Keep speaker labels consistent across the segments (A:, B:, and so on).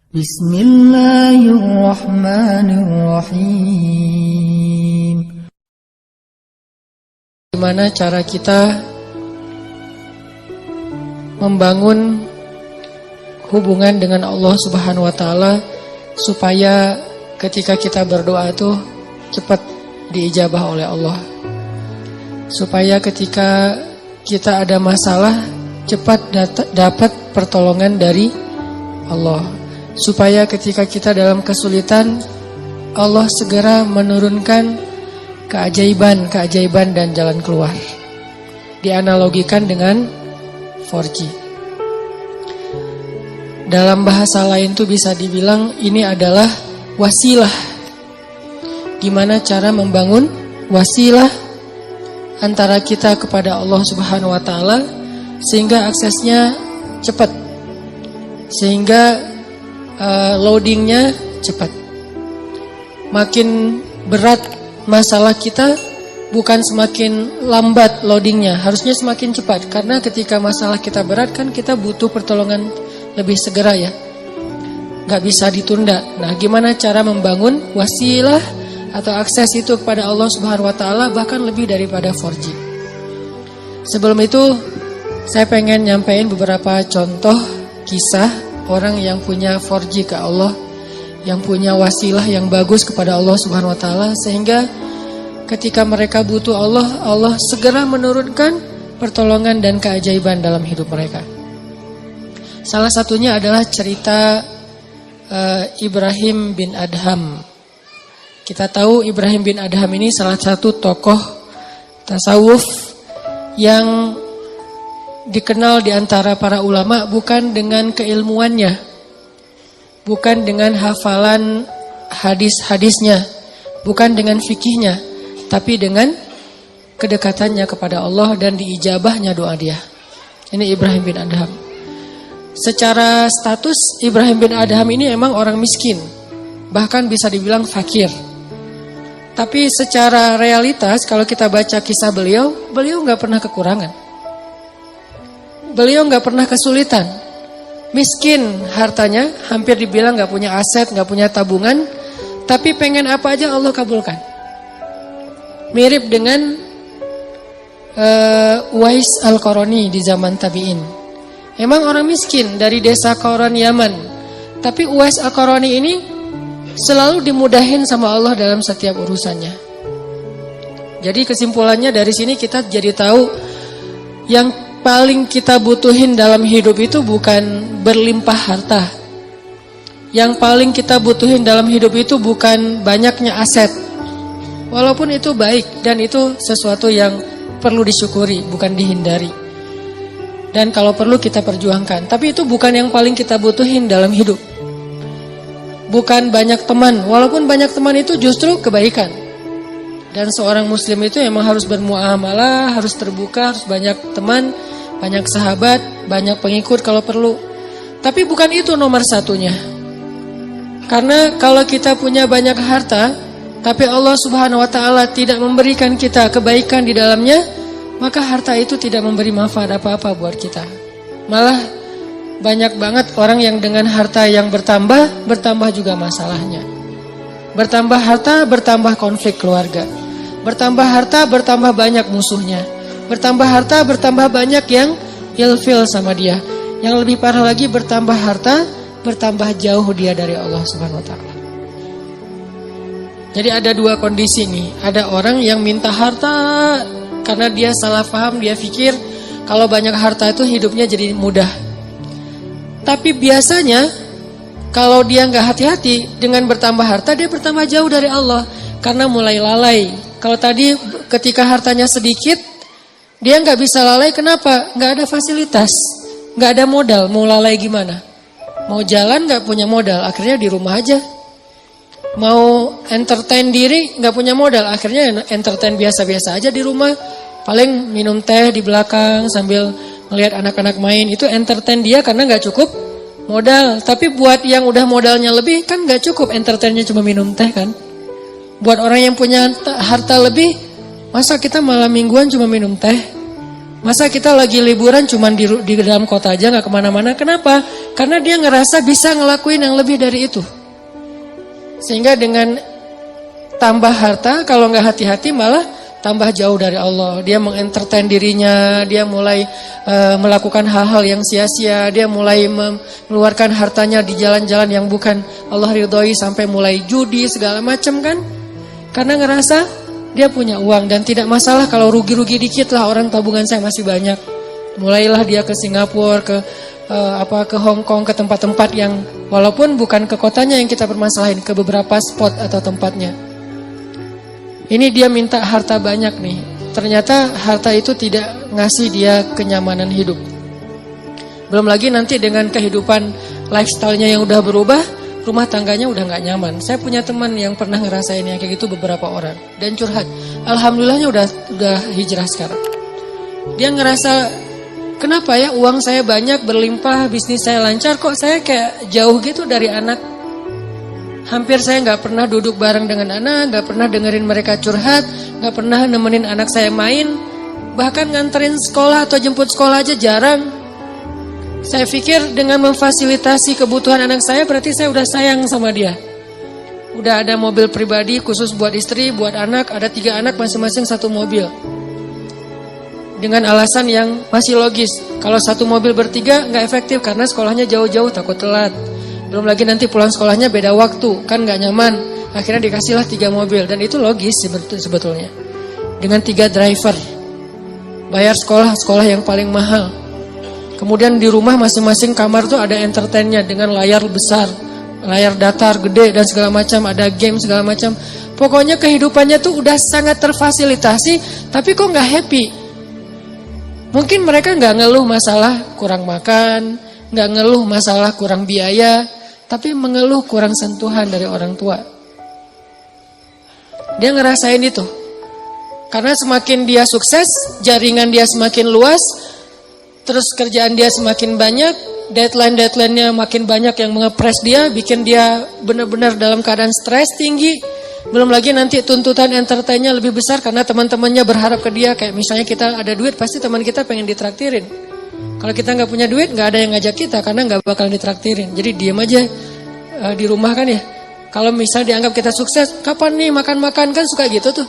A: Bismillahirrahmanirrahim. Gimana cara kita membangun hubungan dengan Allah Subhanahu wa taala supaya ketika kita berdoa itu cepat diijabah oleh Allah. Supaya ketika kita ada masalah cepat dapat pertolongan dari Allah. Supaya ketika kita dalam kesulitan Allah segera menurunkan keajaiban dan jalan keluar. Dianalogikan dengan 4G. Dalam bahasa lain tuh bisa dibilang ini adalah wasilah. Gimana cara membangun wasilah antara kita kepada Allah Subhanahu wa taala sehingga aksesnya cepat. Sehingga loadingnya cepat. Makin berat masalah kita, bukan semakin lambat loadingnya, harusnya semakin cepat. Karena ketika masalah kita berat kan kita butuh pertolongan lebih segera ya, gak bisa ditunda. Nah, gimana cara membangun wasilah atau akses itu kepada Allah Subhanahu wa taala bahkan lebih daripada 4G. Sebelum itu saya pengen nyampein beberapa contoh kisah orang yang punya 4G ke Allah, yang punya wasilah yang bagus kepada Allah Subhanahu wa taala sehingga ketika mereka butuh Allah, Allah segera menurunkan pertolongan dan keajaiban dalam hidup mereka. Salah satunya adalah cerita Ibrahim bin Adham. Kita tahu Ibrahim bin Adham ini salah satu tokoh tasawuf yang dikenal di antara para ulama bukan dengan keilmuannya, bukan dengan hafalan hadis-hadisnya, bukan dengan fikihnya, tapi dengan kedekatannya kepada Allah dan diijabahnya doa dia. Ini Ibrahim bin Adham. Secara status Ibrahim bin Adham ini emang orang miskin, bahkan bisa dibilang fakir. Tapi secara realitas kalau kita baca kisah beliau nggak pernah kekurangan. Beliau nggak pernah kesulitan. Miskin hartanya, hampir dibilang nggak punya aset, nggak punya tabungan, tapi pengen apa aja Allah kabulkan. Mirip dengan Uwais Al-Qarani di zaman tabi'in. Emang orang miskin dari desa Qaran Yaman, tapi Uwais Al-Qarani ini selalu dimudahin sama Allah dalam setiap urusannya. Jadi kesimpulannya dari sini kita jadi tahu yang paling kita butuhin dalam hidup itu bukan berlimpah harta. Yang paling kita butuhin dalam hidup itu bukan banyaknya aset. Walaupun itu baik dan itu sesuatu yang perlu disyukuri, bukan dihindari. Dan kalau perlu kita perjuangkan. Tapi itu bukan yang paling kita butuhin dalam hidup. Bukan banyak teman. Walaupun banyak teman itu justru kebaikan. Dan seorang muslim itu emang harus bermuamalah, harus terbuka, harus banyak teman, banyak sahabat, banyak pengikut kalau perlu. Tapi bukan itu nomor satunya. Karena kalau kita punya banyak harta, tapi Allah Subhanahu wa taala tidak memberikan kita kebaikan di dalamnya, maka harta itu tidak memberi manfaat apa-apa buat kita. Malah banyak banget orang yang dengan harta yang bertambah juga masalahnya. Bertambah harta, bertambah konflik keluarga. Bertambah harta, bertambah banyak musuhnya. Bertambah harta, bertambah banyak yang ilfil sama dia. Yang lebih parah lagi, bertambah harta, bertambah jauh dia dari Allah Subhanahu wa taala. Jadi ada dua kondisi nih. Ada orang yang minta harta karena dia salah paham, dia pikir kalau banyak harta itu hidupnya jadi mudah. Tapi biasanya kalau dia nggak hati-hati dengan bertambah harta, dia bertambah jauh dari Allah karena mulai lalai. Kalau tadi ketika hartanya sedikit, dia nggak bisa lalai. Kenapa? Nggak ada fasilitas, nggak ada modal. Mau lalai gimana? Mau jalan nggak punya modal, akhirnya di rumah aja. Mau entertain diri nggak punya modal, akhirnya entertain biasa-biasa aja di rumah. Paling minum teh di belakang sambil ngelihat anak-anak main. Itu entertain dia karena nggak cukup modal. Tapi buat yang udah modalnya lebih kan nggak cukup entertainnya cuma minum teh kan. Buat orang yang punya harta lebih, masa kita malam mingguan cuma minum teh? Masa kita lagi liburan cuman di dalam kota aja gak kemana-mana. Kenapa? Karena dia ngerasa bisa ngelakuin yang lebih dari itu. Sehingga dengan tambah harta, kalau gak hati-hati malah tambah jauh dari Allah. Dia mengentertain dirinya, dia mulai melakukan hal-hal yang sia-sia. Dia mulai mengeluarkan hartanya di jalan-jalan yang bukan Allah ridhoi, sampai mulai judi segala macam kan. Karena ngerasa dia punya uang dan tidak masalah kalau rugi-rugi dikit lah, orang tabungan saya masih banyak. Mulailah dia ke Singapura, ke Hong Kong, ke tempat-tempat yang walaupun bukan ke kotanya yang kita permasalahin, ke beberapa spot atau tempatnya. Ini dia minta harta banyak nih. Ternyata harta itu tidak ngasih dia kenyamanan hidup. Belum lagi nanti dengan kehidupan lifestyle-nya yang udah berubah, rumah tangganya udah gak nyaman. Saya punya teman yang pernah ngerasain yang kayak gitu beberapa orang dan curhat. Alhamdulillahnya udah hijrah sekarang. Dia ngerasa, kenapa ya uang saya banyak, berlimpah, bisnis saya lancar, kok saya kayak jauh gitu dari anak. Hampir saya gak pernah duduk bareng dengan anak, gak pernah dengerin mereka curhat, gak pernah nemenin anak saya main, bahkan nganterin sekolah atau jemput sekolah aja jarang. Saya pikir dengan memfasilitasi kebutuhan anak saya berarti saya udah sayang sama dia. Udah ada mobil pribadi khusus buat istri, buat anak, ada 3 anak masing-masing 1 mobil. Dengan alasan yang masih logis. Kalau 1 mobil bertiga nggak efektif karena sekolahnya jauh-jauh, takut telat. Belum lagi nanti pulang sekolahnya beda waktu, kan nggak nyaman. Akhirnya dikasihlah 3 mobil dan itu logis sebetulnya. Dengan 3 driver. Bayar sekolah yang paling mahal. Kemudian di rumah masing-masing kamar tuh ada entertainnya dengan layar besar, layar datar gede dan segala macam, ada game segala macam. Pokoknya kehidupannya tuh udah sangat terfasilitasi, tapi kok nggak happy. Mungkin mereka nggak ngeluh masalah kurang makan, nggak ngeluh masalah kurang biaya, tapi mengeluh kurang sentuhan dari orang tua. Dia ngerasain itu. Karena semakin dia sukses, jaringan dia semakin luas, terus kerjaan dia semakin banyak, deadline-nya makin banyak yang mengepres dia, bikin dia benar-benar dalam keadaan stres tinggi. Belum lagi nanti tuntutan entertainnya lebih besar karena teman-temannya berharap ke dia. Kayak misalnya kita ada duit, pasti teman kita pengen ditraktirin. Kalau kita nggak punya duit, nggak ada yang ngajak kita karena nggak bakalan ditraktirin. Jadi diam aja di rumah kan ya. Kalau misalnya dianggap kita sukses, kapan nih makan-makan, kan suka gitu tuh.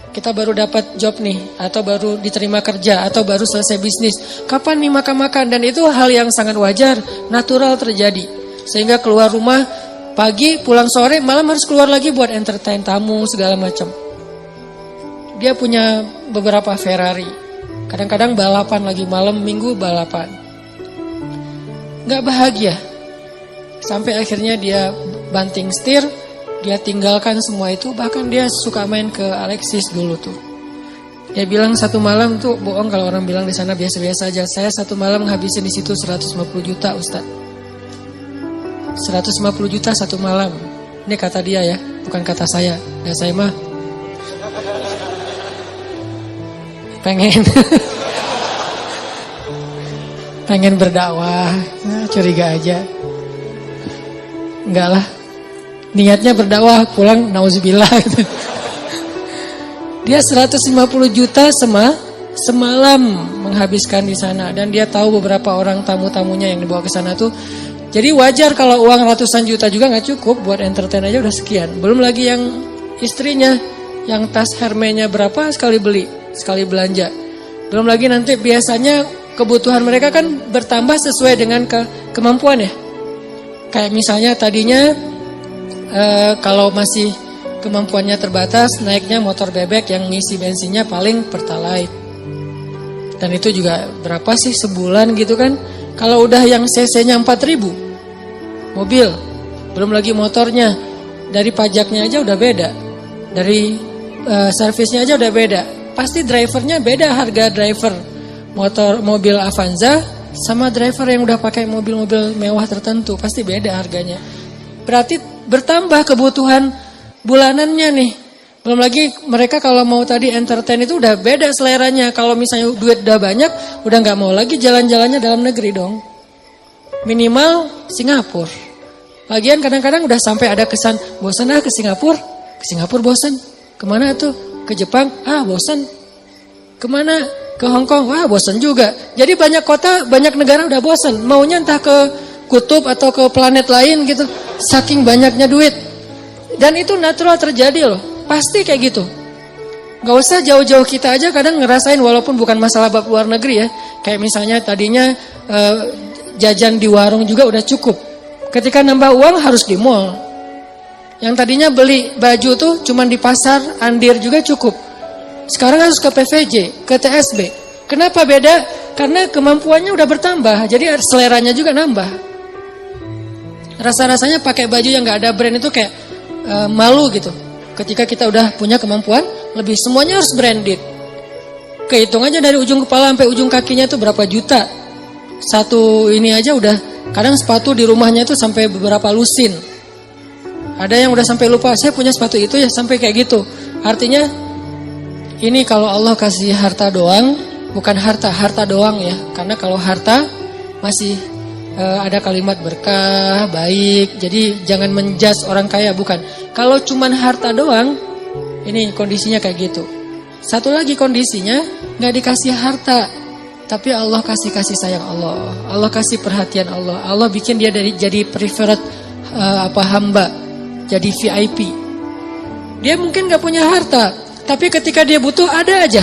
A: Kita baru dapat job nih, atau baru diterima kerja, atau baru selesai bisnis. Kapan nih makan-makan? Dan itu hal yang sangat wajar, natural terjadi. Sehingga keluar rumah pagi, pulang sore, malam harus keluar lagi buat entertain tamu, segala macam. Dia punya beberapa Ferrari. Kadang-kadang balapan lagi, malam minggu balapan. Gak bahagia. Sampai akhirnya dia banting setir, dia tinggalkan semua itu, bahkan dia suka main ke Alexis dulu tuh. Dia bilang 1 malam tuh, bohong kalau orang bilang di sana biasa-biasa aja. Saya 1 malam ngabisin di situ 150 juta, Ustaz. 150 juta 1 malam. Ini kata dia ya, bukan kata saya. Ya saya mah pengen berdakwah, curiga aja. Enggak lah. Niatnya berdakwah, pulang nauzubillah gitu. Dia 150 juta semalam menghabiskan di sana, dan dia tahu beberapa orang tamu-tamunya yang dibawa ke sana tuh. Jadi wajar kalau uang ratusan juta juga nggak cukup buat entertain aja udah sekian. Belum lagi yang istrinya, yang tas Hermes-nya berapa sekali beli, sekali belanja. Belum lagi nanti biasanya kebutuhan mereka kan bertambah sesuai dengan kemampuan ya. Kayak misalnya tadinya kalau masih kemampuannya terbatas, naiknya motor bebek yang ngisi bensinnya paling Pertalite. Dan itu juga berapa sih sebulan gitu kan. Kalau udah yang cc-nya 4.000 mobil, belum lagi motornya, dari pajaknya aja udah beda, dari servisnya aja udah beda. Pasti drivernya beda, harga driver mobil Avanza sama driver yang udah pakai mobil-mobil mewah tertentu, pasti beda harganya. Berarti bertambah kebutuhan bulanannya nih. Belum lagi mereka kalau mau tadi entertain itu udah beda seleranya. Kalau misalnya duit udah banyak, udah gak mau lagi jalan-jalannya dalam negeri dong. Minimal Singapura. Lagian kadang-kadang udah sampai ada kesan, bosan ke Singapura. Ke Singapura bosan. Kemana tuh? Ke Jepang? Bosan. Kemana? Ke Hong Kong, wah bosan juga. Jadi banyak kota, banyak negara udah bosan. Maunya entah ke kutub atau ke planet lain gitu. Saking banyaknya duit. Dan itu natural terjadi loh. Pasti kayak gitu. Gak usah jauh-jauh, kita aja kadang ngerasain walaupun bukan masalah bab luar negeri ya. Kayak misalnya tadinya jajan di warung juga udah cukup. Ketika nambah uang harus di mall. Yang tadinya beli baju tuh cuman di pasar, Andir juga cukup. Sekarang harus ke PVJ, ke TSB. Kenapa beda? Karena kemampuannya udah bertambah, jadi seleranya juga nambah. Rasa-rasanya pakai baju yang gak ada brand itu kayak malu gitu. Ketika kita udah punya kemampuan lebih, semuanya harus branded. Kehitung aja dari ujung kepala sampai ujung kakinya itu berapa juta. Satu ini aja udah, kadang sepatu di rumahnya itu sampai beberapa lusin. Ada yang udah sampai lupa, saya punya sepatu itu ya, sampai kayak gitu. Artinya ini kalau Allah kasih harta doang, bukan harta doang ya. Karena kalau harta masih ada kalimat berkah, baik. Jadi jangan menjudge orang kaya, bukan. Kalau cuman harta doang, ini kondisinya kayak gitu. Satu lagi kondisinya, gak dikasih harta, tapi Allah kasih sayang Allah. Allah kasih perhatian Allah. Allah bikin dia jadi preferred hamba, jadi VIP. Dia mungkin gak punya harta, tapi ketika dia butuh ada aja.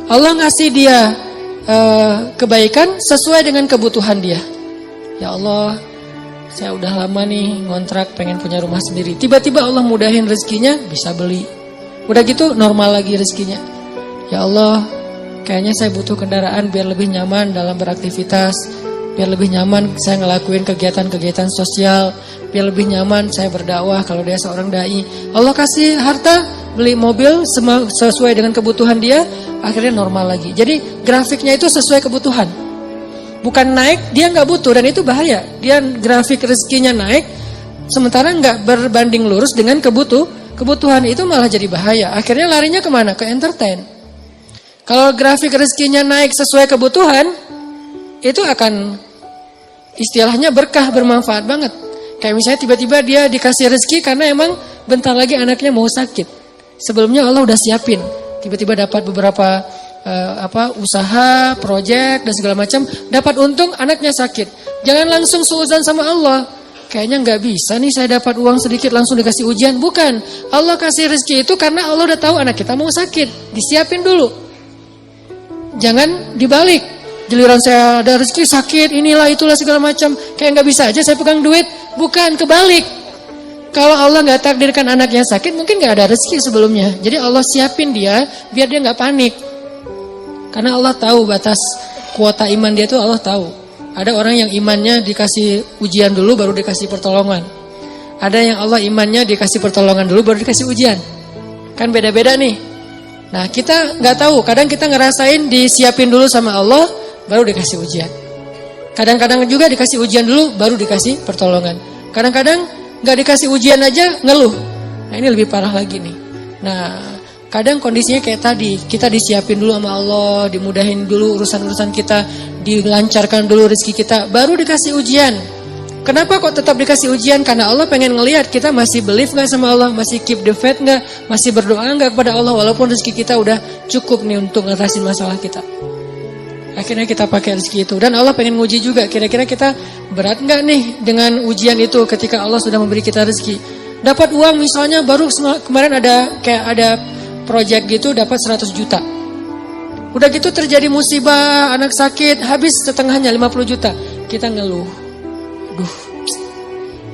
A: Allah ngasih dia kebaikan sesuai dengan kebutuhan dia. Ya Allah, saya udah lama nih ngontrak pengen punya rumah sendiri. Tiba-tiba Allah mudahin rezekinya, bisa beli. Udah gitu normal lagi rezekinya. Ya Allah, kayaknya saya butuh kendaraan biar lebih nyaman dalam beraktivitas. Biar lebih nyaman saya ngelakuin kegiatan-kegiatan sosial. Biar lebih nyaman saya berdakwah kalau dia seorang dai. Allah kasih harta, beli mobil sesuai dengan kebutuhan dia, akhirnya normal lagi. Jadi grafiknya itu sesuai kebutuhan. Bukan naik, dia nggak butuh, dan itu bahaya. Dia grafik rezekinya naik, sementara nggak berbanding lurus dengan kebutuhan, itu malah jadi bahaya. Akhirnya larinya kemana? Ke entertain. Kalau grafik rezekinya naik sesuai kebutuhan, itu akan istilahnya berkah, bermanfaat banget. Kayak misalnya tiba-tiba dia dikasih rezeki karena emang bentar lagi anaknya mau sakit. Sebelumnya Allah udah siapin. Tiba-tiba dapat beberapa usaha, proyek dan segala macam, dapat untung, anaknya sakit. Jangan langsung suudzon sama Allah. Kayaknya nggak bisa nih saya dapat uang sedikit langsung dikasih ujian. Bukan. Allah kasih rezeki itu karena Allah udah tahu anak kita mau sakit. Disiapin dulu. Jangan dibalik. Giliran saya ada rezeki sakit, inilah itulah segala macam, kayak nggak bisa aja saya pegang duit. Bukan, kebalik. Kalau Allah nggak takdirkan anaknya sakit, mungkin nggak ada rezeki sebelumnya. Jadi Allah siapin dia biar dia nggak panik. Karena Allah tahu batas kuota iman dia tuh, Allah tahu. Ada orang yang imannya dikasih ujian dulu baru dikasih pertolongan. Ada yang Allah imannya dikasih pertolongan dulu baru dikasih ujian. Kan beda-beda nih. Nah kita nggak tahu. Kadang kita ngerasain disiapin dulu sama Allah baru dikasih ujian. Kadang-kadang juga dikasih ujian dulu baru dikasih pertolongan. Kadang-kadang nggak dikasih ujian aja ngeluh. Nah ini lebih parah lagi nih. Nah kadang kondisinya kayak tadi, kita disiapin dulu sama Allah, dimudahin dulu urusan-urusan kita, dilancarkan dulu rezeki kita, baru dikasih ujian. Kenapa kok tetap dikasih ujian? Karena Allah pengen ngelihat kita masih believe nggak sama Allah, masih keep the faith nggak, masih berdoa nggak kepada Allah walaupun rezeki kita udah cukup nih untuk ngatasin masalah kita. Akhirnya kita pakai rezeki itu. Dan Allah pengen nguji juga, kira-kira kita berat nggak nih dengan ujian itu ketika Allah sudah memberi kita rezeki. Dapat uang misalnya, baru kemarin ada project gitu dapat 100 juta. Udah gitu terjadi musibah, anak sakit, habis setengahnya 50 juta. Kita ngeluh. Duh,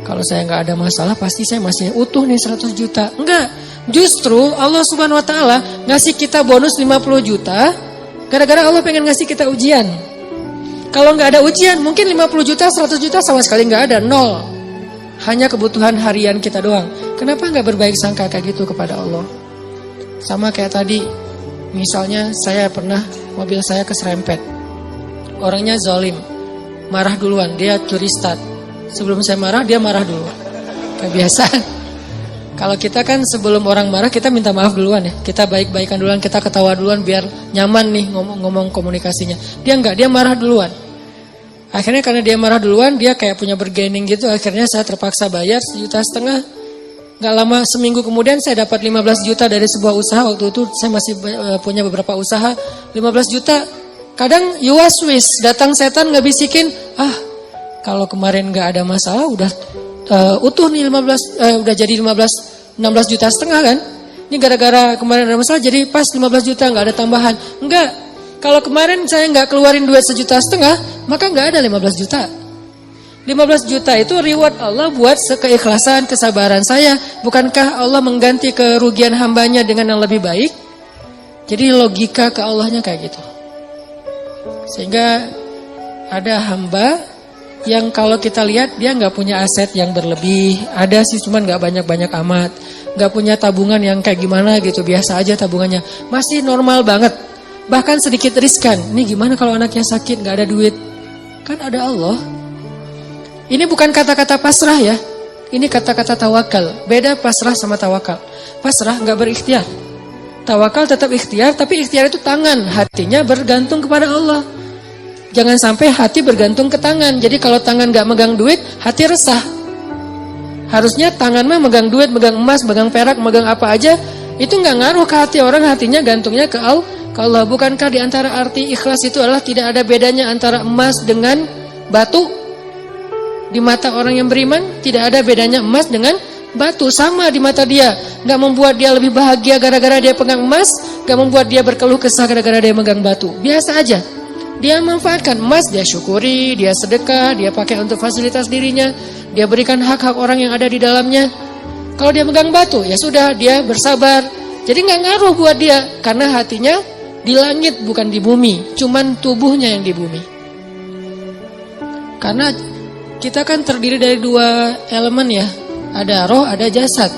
A: kalau saya nggak ada masalah pasti saya masih utuh nih 100 juta. Enggak, justru Allah Subhanahu Wa Taala ngasih kita bonus 50 juta. Gara-gara Allah pengen ngasih kita ujian. Kalau nggak ada ujian, mungkin 50 juta, 100 juta sama sekali nggak ada, nol. Hanya kebutuhan harian kita doang. Kenapa nggak berbaik sangka kayak gitu kepada Allah? Sama kayak tadi, misalnya saya pernah mobil saya keserempet. Orangnya zalim, marah duluan, dia curi start. Sebelum saya marah, dia marah dulu. Kebiasaan. Kalau kita kan sebelum orang marah kita minta maaf duluan ya. Kita baik-baikan duluan, kita ketawa duluan biar nyaman nih ngomong komunikasinya. Dia enggak, dia marah duluan. Akhirnya karena dia marah duluan, dia kayak punya bargaining gitu. Akhirnya saya terpaksa bayar 1,5 juta. Gak lama, seminggu kemudian saya dapat 15 juta dari sebuah usaha. Waktu itu saya masih punya beberapa usaha. 15 juta. Kadang you was wish, datang setan ngebisikin, kalau kemarin gak ada masalah udah utuh nih 15, udah jadi 16 juta setengah kan. Ini gara-gara kemarin ada masalah jadi pas 15 juta gak ada tambahan. Enggak, kalau kemarin saya gak keluarin duit 1,5 juta, maka gak ada 15 juta. 15 juta itu reward Allah buat keikhlasan, kesabaran saya. Bukankah Allah mengganti kerugian hambanya dengan yang lebih baik? Jadi logika ke Allahnya kayak gitu. Sehingga ada hamba yang kalau kita lihat dia nggak punya aset yang berlebih. Ada sih cuman nggak banyak-banyak amat. Nggak punya tabungan yang kayak gimana gitu. Biasa aja tabungannya. Masih normal banget. Bahkan sedikit riskan. Ini gimana kalau anaknya sakit nggak ada duit? Kan ada Allah. Ini bukan kata-kata pasrah ya. Ini kata-kata tawakal. Beda pasrah sama tawakal. Pasrah nggak berikhtiar. Tawakal tetap ikhtiar, tapi ikhtiar itu tangan. Hatinya bergantung kepada Allah. Jangan sampai hati bergantung ke tangan. Jadi kalau tangan nggak megang duit, hati resah. Harusnya tangan mah megang duit, megang emas, megang perak, megang apa aja. Itu nggak ngaruh ke hati orang. Hatinya gantungnya ke Allah. Bukankah di antara arti ikhlas itu adalah tidak ada bedanya antara emas dengan batu? Di mata orang yang beriman tidak ada bedanya emas dengan batu, sama di mata dia. Gak membuat dia lebih bahagia gara-gara dia pegang emas, gak membuat dia berkeluh kesah gara-gara dia megang batu. Biasa aja. Dia manfaatkan emas, dia syukuri, dia sedekah, dia pakai untuk fasilitas dirinya, dia berikan hak-hak orang yang ada di dalamnya. Kalau dia megang batu, ya sudah, dia bersabar. Jadi gak ngaruh buat dia, karena hatinya di langit bukan di bumi, cuman tubuhnya yang di bumi. Karena kita kan terdiri dari 2 elemen ya. Ada roh, ada jasad.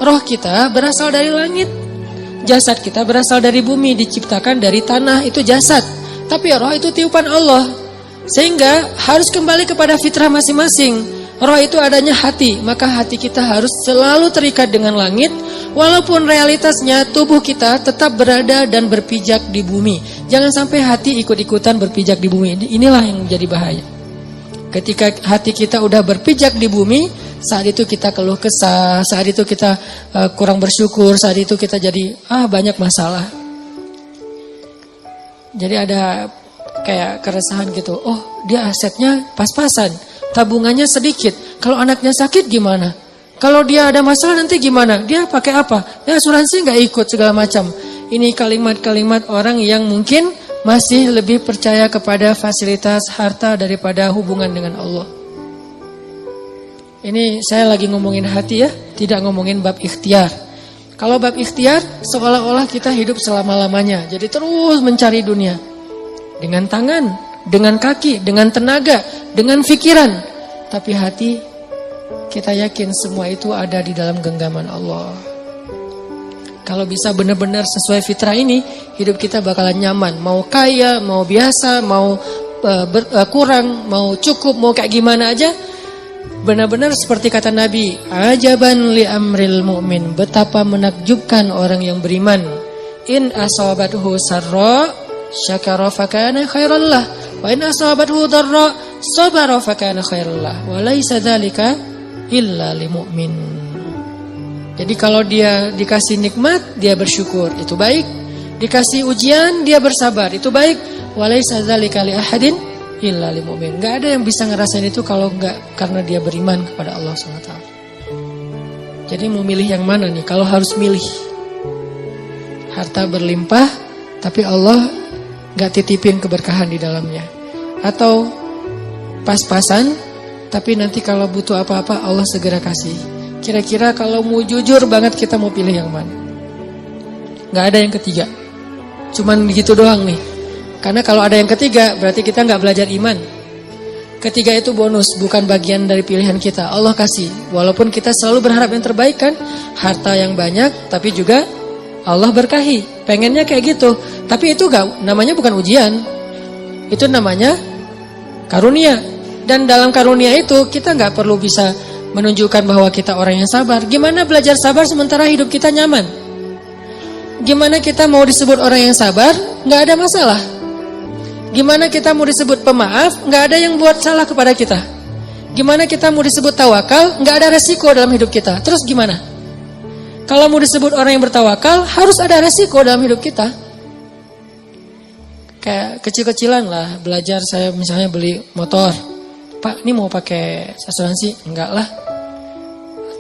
A: Roh kita berasal dari langit. Jasad kita berasal dari bumi, diciptakan dari tanah, itu jasad. Tapi roh itu tiupan Allah. Sehingga harus kembali kepada fitrah masing-masing. Roh itu adanya hati, maka hati kita harus selalu terikat dengan langit. Walaupun realitasnya tubuh kita tetap berada dan berpijak di bumi. Jangan sampai hati ikut-ikutan berpijak di bumi. Inilah yang menjadi bahaya. Ketika hati kita udah berpijak di bumi, saat itu kita keluh kesah, saat itu kita kurang bersyukur, saat itu kita jadi banyak masalah. Jadi ada kayak keresahan gitu. Oh, dia asetnya pas-pasan, tabungannya sedikit. Kalau anaknya sakit gimana? Kalau dia ada masalah nanti gimana? Dia pakai apa? Ya asuransi nggak ikut segala macam. Ini kalimat-kalimat orang yang mungkin masih lebih percaya kepada fasilitas harta daripada hubungan dengan Allah. Ini saya lagi ngomongin hati ya, tidak ngomongin bab ikhtiar. Kalau bab ikhtiar, seolah-olah kita hidup selama-lamanya. Jadi terus mencari dunia. Dengan tangan, dengan kaki, dengan tenaga, dengan pikiran. Tapi hati, kita yakin semua itu ada di dalam genggaman Allah. Kalau bisa benar-benar sesuai fitrah ini, hidup kita bakalan nyaman. Mau kaya, mau biasa, mau kurang, mau cukup, mau kayak gimana aja. Benar-benar seperti kata Nabi, ajaban li amril mu'min. Betapa menakjubkan orang yang beriman. In asabathu sarra syakara fakana khairallah. Wa in asabathu dharra sabara fakana khairallah. Wa laisa dzalika illa lil mu'min. Jadi kalau dia dikasih nikmat, dia bersyukur, itu baik. Dikasih ujian, dia bersabar, itu baik. Walaisa dzalika li ahadin illa lil mu'min. Enggak ada yang bisa ngerasain itu kalau enggak karena dia beriman kepada Allah SWT. Jadi mau milih yang mana nih? Kalau harus milih, harta berlimpah, tapi Allah enggak titipin keberkahan di dalamnya. Atau pas-pasan, tapi nanti kalau butuh apa-apa Allah segera kasih. Kira-kira kalau mau jujur banget kita mau pilih yang mana? Gak ada yang ketiga. Cuman begitu doang nih. Karena kalau ada yang ketiga berarti kita gak belajar iman. Ketiga itu bonus, bukan bagian dari pilihan kita. Allah kasih. Walaupun kita selalu berharap yang terbaik kan. Harta yang banyak tapi juga Allah berkahi. Pengennya kayak gitu. Tapi itu namanya bukan ujian. Itu namanya karunia. Dan dalam karunia itu kita gak perlu bisa menunjukkan bahwa kita orang yang sabar. Gimana belajar sabar sementara hidup kita nyaman? Gimana kita mau disebut orang yang sabar? Gak ada masalah. Gimana kita mau disebut pemaaf? Gak ada yang buat salah kepada kita. Gimana kita mau disebut tawakal? Gak ada resiko dalam hidup kita. Terus gimana? Kalau mau disebut orang yang bertawakal, harus ada resiko dalam hidup kita. Kayak kecil-kecilan lah, belajar saya misalnya beli motor. Pak, ini mau pakai asuransi? Enggak lah.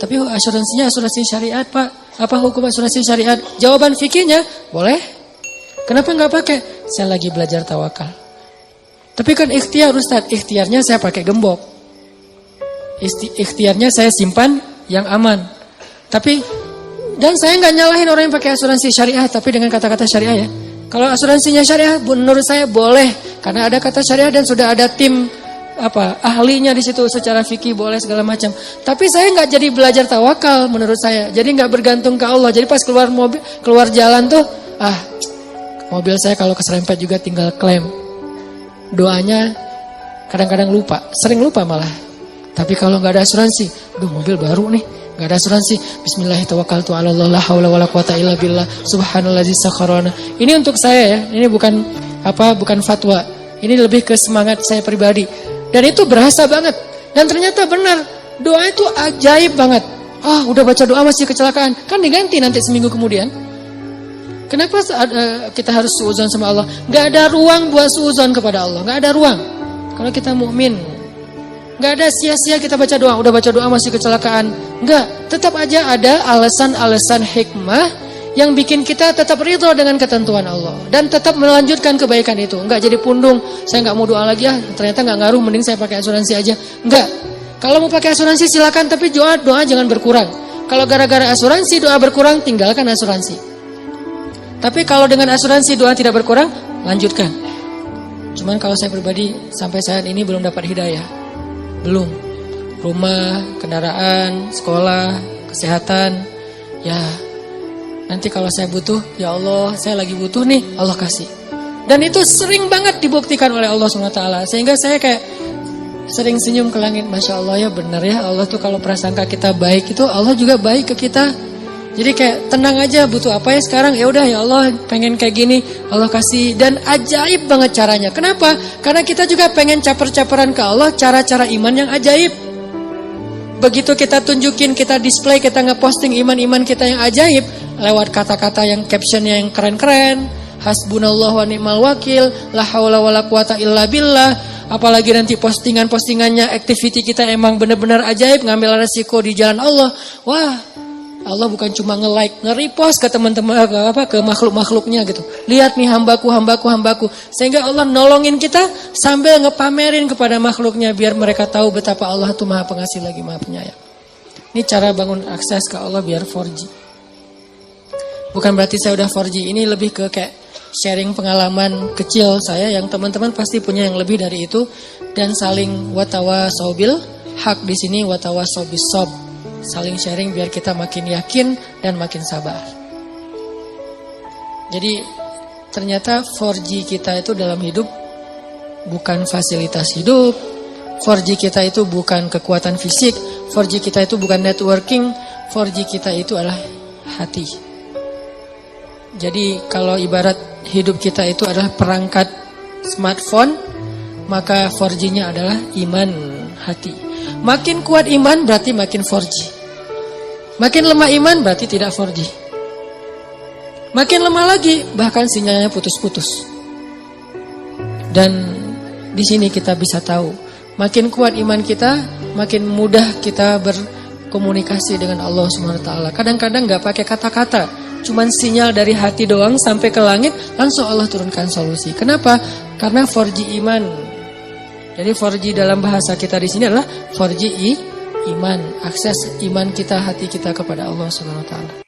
A: Tapi asuransinya asuransi syariat, Pak. Apa hukum asuransi syariat? Jawaban fikihnya, boleh. Kenapa enggak pakai? Saya lagi belajar tawakal. Tapi kan ikhtiar Ustaz, ikhtiarnya saya pakai gembok. Ikhtiarnya saya simpan yang aman. Tapi, dan saya nggak nyalahin orang yang pakai asuransi syariah, tapi dengan kata-kata syariah ya. Kalau asuransinya syariah, menurut saya boleh, karena ada kata syariah dan sudah ada tim ahlinya di situ secara fikih boleh segala macam. Tapi saya nggak jadi belajar tawakal menurut saya. Jadi nggak bergantung ke Allah. Jadi pas keluar jalan tuh, mobil saya kalau keserempet juga tinggal klaim. Doanya kadang-kadang lupa, sering lupa malah. Tapi kalau nggak ada asuransi, mobil baru nih. Gak ada asuransi. Bismillahirrahmanirrahim. La haula wala quwata illa billah. Subhanallazi sakharana. Ini untuk saya ya. Ini bukan fatwa. Ini lebih ke semangat saya pribadi. Dan itu berasa banget. Dan ternyata benar. Doa itu ajaib banget. Udah baca doa masih kecelakaan. Kan diganti nanti seminggu kemudian. Kenapa kita harus suudzon sama Allah? Gak ada ruang buat suudzon kepada Allah. Gak ada ruang. Kalau kita mukmin, gak ada sia-sia kita baca doa. Udah baca doa masih kecelakaan. Enggak, tetap aja ada alasan-alasan hikmah yang bikin kita tetap ridho dengan ketentuan Allah. Dan tetap melanjutkan kebaikan itu. Enggak jadi pundung, saya enggak mau doa lagi ternyata enggak ngaruh, mending saya pakai asuransi aja. Enggak, kalau mau pakai asuransi silakan, tapi doa jangan berkurang. Kalau gara-gara asuransi doa berkurang, tinggalkan asuransi. Tapi kalau dengan asuransi doa tidak berkurang, lanjutkan. Cuman kalau saya pribadi, sampai saat ini belum dapat hidayah. Belum. Rumah, kendaraan, sekolah, kesehatan. Ya, nanti kalau saya butuh, ya Allah, saya lagi butuh nih, Allah kasih. Dan itu sering banget dibuktikan oleh Allah SWT. Sehingga saya kayak sering senyum ke langit. Masya Allah ya, benar ya, Allah tuh kalau prasangka kita baik itu, Allah juga baik ke kita. Jadi kayak tenang aja, butuh apa ya sekarang? Ya udah ya Allah, pengen kayak gini, Allah kasih. Dan ajaib banget caranya. Kenapa? Karena kita juga pengen caper-caperan ke Allah, cara-cara iman yang ajaib. Begitu kita tunjukin, kita display, kita ngeposting iman-iman kita yang ajaib lewat kata-kata yang captionnya yang keren-keren, hasbunallah wa ni'mal wakil, la haula wala quwata illa billah. Apalagi nanti postingan-postingannya, activity kita emang benar-benar ajaib, ngambil resiko di jalan Allah. Wah, Allah bukan cuma nge-like, nge-repost ke teman-teman, ke makhluk-makhluknya gitu. Lihat nih hambaku. Sehingga Allah nolongin kita sambil ngepamerin kepada makhluknya biar mereka tahu betapa Allah itu Maha Pengasih lagi Maha Penyayang. Ini cara bangun akses ke Allah biar 4G. Bukan berarti saya udah 4G, ini lebih ke kayak sharing pengalaman kecil saya yang teman-teman pasti punya yang lebih dari itu, dan saling watawasaubil hak di sini, watawasaubil sob. Saling sharing biar kita makin yakin dan makin sabar. Jadi ternyata 4G kita itu dalam hidup bukan fasilitas hidup. 4G kita itu bukan kekuatan fisik. 4G kita itu bukan networking. 4G kita itu adalah hati. Jadi kalau ibarat hidup kita itu adalah perangkat smartphone, maka 4G-nya adalah iman hati. Makin kuat iman berarti makin 4G. Makin lemah iman berarti tidak 4G. Makin lemah lagi bahkan sinyalnya putus-putus. Dan di sini kita bisa tahu, makin kuat iman kita, makin mudah kita berkomunikasi dengan Allah SWT. Kadang-kadang nggak pakai kata-kata, cuman sinyal dari hati doang sampai ke langit, langsung Allah turunkan solusi. Kenapa? Karena 4G iman. Jadi 4G dalam bahasa kita di sini adalah 4G iman, akses iman kita, hati kita kepada Allah SWT.